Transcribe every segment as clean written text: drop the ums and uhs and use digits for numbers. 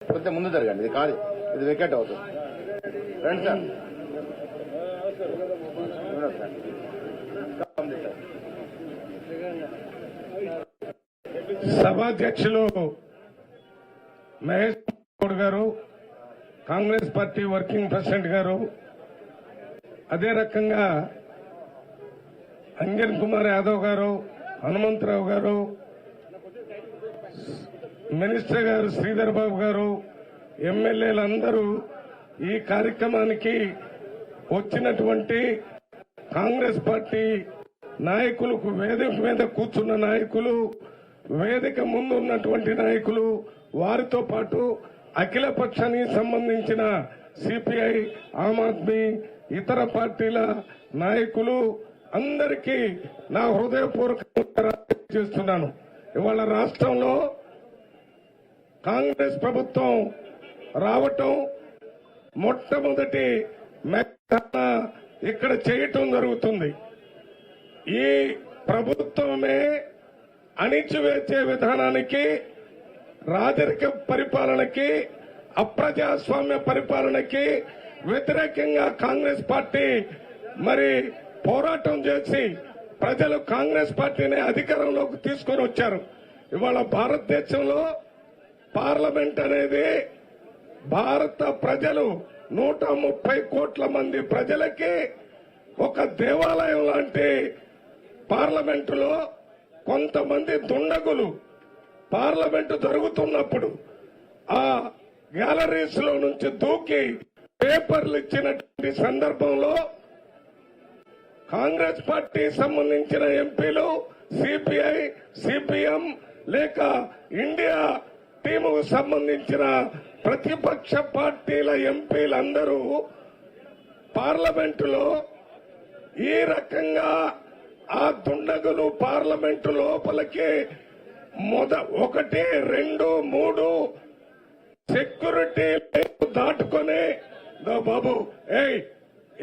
కొంచెం ముందు జరగండి, ఇది కాదు, ఇది వికెట్ అవుతుంది. రండి సార్. సభాధ్యక్షులు మహేష్ గౌడ్ గారు, కాంగ్రెస్ పార్టీ వర్కింగ్ ప్రెసిడెంట్ గారు, అదే రకంగా అంజన్ కుమార్ యాదవ్ గారు, హనుమంతరావు గారు, మినిస్టర్ గారు శ్రీధర్ బాబు గారు, ఎమ్మెల్యేలందరూ ఈ కార్యక్రమానికి వచ్చినటువంటి కాంగ్రెస్ పార్టీ నాయకులకు, వేదిక మీద కూర్చున్న నాయకులు, వేదిక ముందు ఉన్నటువంటి నాయకులు, వారితో పాటు అఖిల పక్షానికి సంబంధించిన సిపిఐ, ఆమ్ ఆద్మీ, ఇతర పార్టీల నాయకులు అందరికీ నా హృదయపూర్వకంగా చేస్తున్నాను. ఇవాళ రాష్ట్రంలో కాంగ్రెస్ ప్రభుత్వం రావటం మొట్టమొదటి ఇక్కడ చేయటం జరుగుతుంది. ఈ ప్రభుత్వమే అణిచివేసే విధానానికి, రాజరిక పరిపాలనకి, అప్రజాస్వామ్య పరిపాలనకి వ్యతిరేకంగా కాంగ్రెస్ పార్టీ మరి పోరాటం చేసి ప్రజలు కాంగ్రెస్ పార్టీని అధికారంలోకి తీసుకొని వచ్చారు. ఇవాళ భారతదేశంలో పార్లమెంట్ అనేది భారత ప్రజలు 130 కోట్ల మంది ప్రజలకి ఒక దేవాలయం లాంటి పార్లమెంటులో కొంతమంది దుండగులు పార్లమెంటు జరుగుతున్నప్పుడు ఆ గ్యాలరీస్ లో నుంచి దూకి పేపర్లు ఇచ్చినటువంటి సందర్భంలో కాంగ్రెస్ పార్టీ సంబంధించిన ఎంపీలు, సిపిఐ, సిపిఎం లేక ఇండియా టీముకు సంబంధించిన ప్రతిపక్ష పార్టీల ఎంపీలందరూ పార్లమెంటులో ఈ రకంగా ఆ దుండగులు పార్లమెంటు లోపలికి 1, 2, 3 సెక్యూరిటీ దాటుకొని, బాబు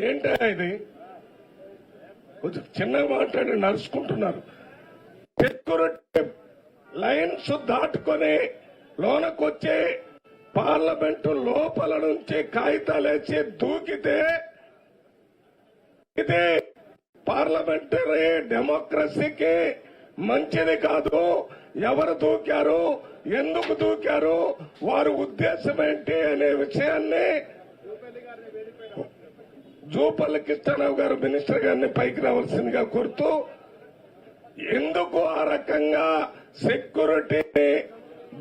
ఏంటా ఇది, కొంచెం చిన్నగా మాట్లాడి నడుచుకుంటున్నారు. సెక్యూరిటీ లైన్స్ దాటుకొని లోనకొచ్చి పార్లమెంటు లోపల నుంచి కాగితాలేసి దూకితే ఇది పార్లమెంటరీ డెమోక్రసీకి మంచిది కాదు. ఎవరు దూకారు, ఎందుకు దూకారు, వారి ఉద్దేశం ఏంటి అనే విషయాన్ని జూపల్లి కృష్ణారావు గారు మినిస్టర్ గారిని పైకి రావాల్సిందిగా కోరుతూ, ఎందుకు ఆ రకంగా సెక్యూరిటీని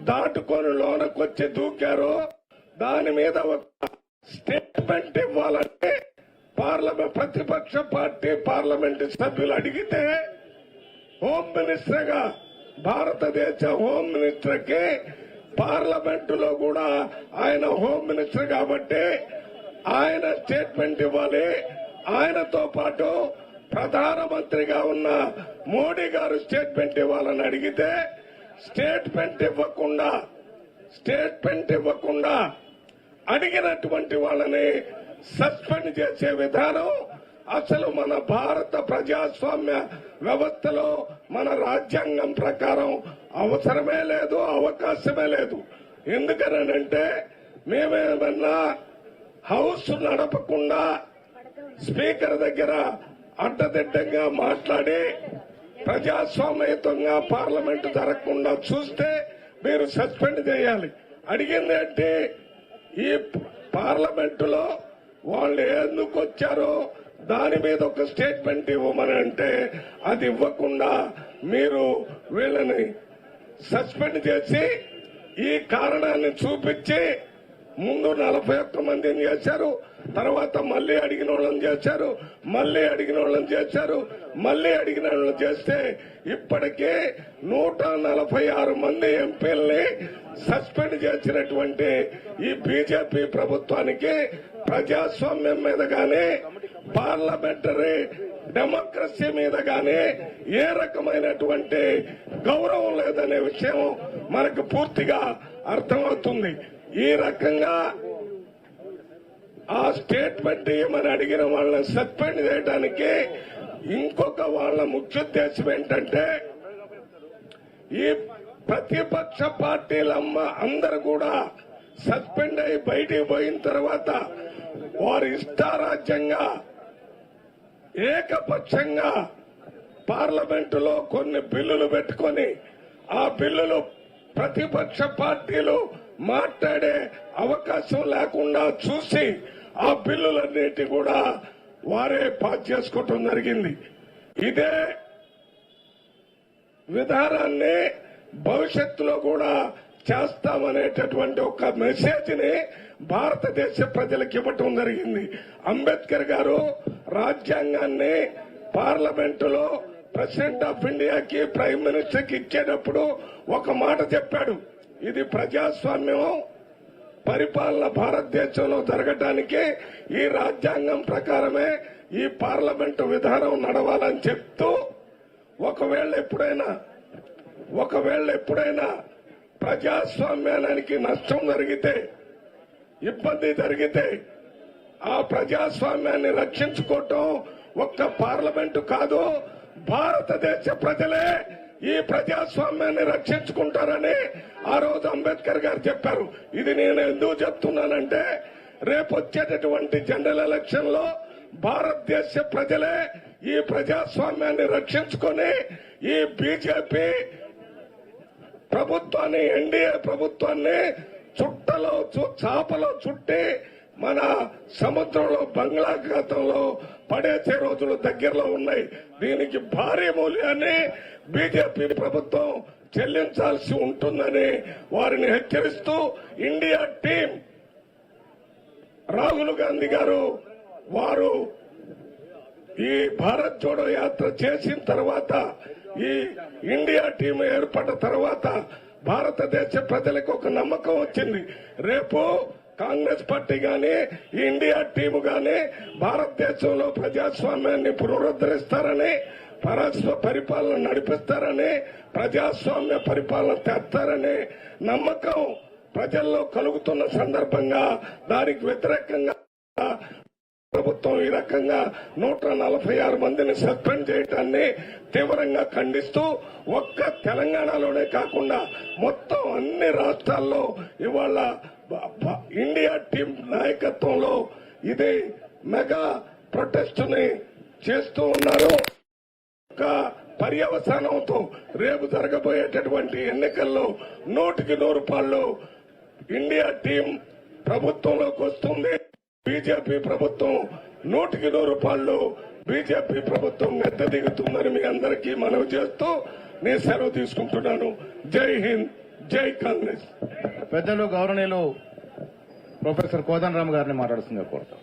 దాటుకొని లోనకొచ్చి దూకారో దాని మీద ఒక స్టేట్మెంట్ ఇవ్వాలంటే ప్రతిపక్ష పార్టీ పార్లమెంటు సభ్యులు అడిగితే హోం మినిస్టర్ గా, భారతదేశ హోం మినిస్టర్ కి పార్లమెంటులో కూడా ఆయన హోం మినిస్టర్ కాబట్టి ఆయన స్టేట్మెంట్ ఇవ్వాలి. ఆయనతో పాటు ప్రధానమంత్రిగా ఉన్న మోడీ గారు స్టేట్మెంట్ ఇవ్వాలని అడిగితే స్టేట్మెంట్ ఇవ్వకుండా అడిగినటువంటి వాళ్ళని సస్పెండ్ చేసే విధానం అసలు మన భారత ప్రజాస్వామ్య వ్యవస్థలో, మన రాజ్యాంగం ప్రకారం అవసరమే లేదు, అవకాశమే లేదు. ఎందుకనంటే మేమేమన్నా హౌస్ నడపకుండా స్పీకర్ దగ్గర అడ్డదిడ్డంగా మాట్లాడి ప్రజాస్వామ్యయుతంగా పార్లమెంటు జరగకుండా చూస్తే మీరు సస్పెండ్ చేయాలి. అడిగింది అంటే ఈ పార్లమెంటులో వాళ్ళు ఎందుకు వచ్చారో దాని మీద ఒక స్టేట్మెంట్ ఇవ్వమని అంటే అది ఇవ్వకుండా మీరు వీళ్ళని సస్పెండ్ చేసి ఈ కారణాన్ని చూపించి ముందు 41 మందిని చేశారు, తర్వాత మళ్లీ అడిగిన వాళ్ళని చేశారు, మళ్లీ అడిగిన వాళ్ళని చేశారు, మళ్లీ అడిగిన వాళ్ళని చేస్తే ఇప్పటికే 146 మంది ఎంపీల్ని సస్పెండ్ చేసినటువంటి ఈ బీజేపీ ప్రభుత్వానికి ప్రజాస్వామ్యం మీద గానీ, పార్లమెంటరీ డెమోక్రసీ మీద గానీ ఏ రకమైనటువంటి గౌరవం లేదనే విషయం మనకు పూర్తిగా అర్థమవుతుంది. ఈ రకంగా ఆ స్టేట్మెంట్ ఏమని అడిగిన వాళ్ళని సస్పెండ్ చేయడానికి ఇంకొక వాళ్ళ ముఖ్యోద్దేశం ఏంటంటే ఈ ప్రతిపక్ష పార్టీలమ్మ అందరూ కూడా సస్పెండ్ అయి బయటికి పోయిన తర్వాత వారు ఇష్టారాజ్యంగా ఏకపక్షంగా పార్లమెంటులో కొన్ని బిల్లులు పెట్టుకొని ఆ బిల్లులు ప్రతిపక్ష పార్టీలు మాట్లాడే అవకాశం లేకుండా చూసి ఆ బిల్లులన్నిటి కూడా వారే పాస్ చేసుకోవటం జరిగింది. ఇదే విధానాన్ని భవిష్యత్తులో కూడా చేస్తామనేటటువంటి ఒక మెసేజ్ ని భారతదేశ ప్రజలకు ఇవ్వటం జరిగింది. అంబేద్కర్ గారు రాజ్యాంగాన్ని పార్లమెంటులో ప్రెసిడెంట్ ఆఫ్ ఇండియాకి ప్రైమ్ మినిస్టర్ కి ఇచ్చేటప్పుడు ఒక మాట చెప్పాడు. ఇది ప్రజాస్వామ్యం పరిపాలన భారతదేశంలో జరగటానికి ఈ రాజ్యాంగం ప్రకారమే ఈ పార్లమెంటు విధానం నడవాలని చెప్తూ ఒకవేళ ఎప్పుడైనా ప్రజాస్వామ్యానికి నష్టం జరిగితే, ఇబ్బంది జరిగితే ఆ ప్రజాస్వామ్యాన్ని రక్షించుకోవటం ఒక్క పార్లమెంటు కాదు, భారతదేశ ప్రజలే ఈ ప్రజాస్వామ్యాన్ని రక్షించుకుంటారని ఆ రోజు అంబేద్కర్ గారు చెప్పారు. ఇది నేను ఎందుకు చెప్తున్నానంటే రేపు వచ్చేటటువంటి జనరల్ ఎలక్షన్ లో భారతదేశ ప్రజలే ఈ ప్రజాస్వామ్యాన్ని రక్షించుకొని ఈ బీజేపీ ప్రభుత్వాన్ని, ఎన్డీఏ ప్రభుత్వాన్ని చాపలో చుట్టి మన సముద్రంలో బంగాళాఖాతంలో పడేసే రోజులు దగ్గరలో ఉన్నాయి. దీనికి భారీ మూల్యాన్ని బీజేపీ ప్రభుత్వం చెల్లించాల్సి ఉంటుందని వారిని హెచ్చరిస్తూ ఇండియా టీం రాహుల్ గాంధీ గారు వారు ఈ భారత్ జోడో యాత్ర చేసిన తర్వాత, ఈ ఇండియా టీం ఏర్పడిన తర్వాత భారతదేశ ప్రజలకు ఒక నమ్మకం వచ్చింది. రేపు కాంగ్రెస్ పార్టీ గాని ఇండియా టీము గాని భారతదేశంలో ప్రజాస్వామ్యాన్ని పునరుద్ధరిస్తారని, పరిపాలన నడిపిస్తారని, ప్రజాస్వామ్య పరిపాలన తెస్తారని నమ్మకం ప్రజల్లో కలుగుతున్న సందర్భంగా దానికి వ్యతిరేకంగా ప్రభుత్వం ఈ రకంగా 146 మందిని సస్పెండ్ చేయడాన్ని తీవ్రంగా ఖండిస్తూ ఒక్క తెలంగాణలోనే కాకుండా మొత్తం అన్ని రాష్ట్రాల్లో ఇవాళ ఇండియా టీం నాయకత్వంలో ఇది మెగా ప్రొటెస్ట్ ని చేస్తూ ఉన్నారు. ఒక పర్యవసానంతో రేపు జరగబోయేటటువంటి ఎన్నికల్లో 100% ఇండియా టీం ప్రభుత్వంలోకి వస్తుంది. బీజేపీ ప్రభుత్వం 100% బీజేపీ ప్రభుత్వం దిగుతుందని మీ అందరికీ మనవి చేస్తూ నేను సెలవు తీసుకుంటున్నాను. జై హింద్, జై కాంగ్రెస్. పెద్దలు గౌరవనీయులు ప్రొఫెసర్ కోదండరామ్ గారిని మాట్లాడుతుందిగా కోరుతాం.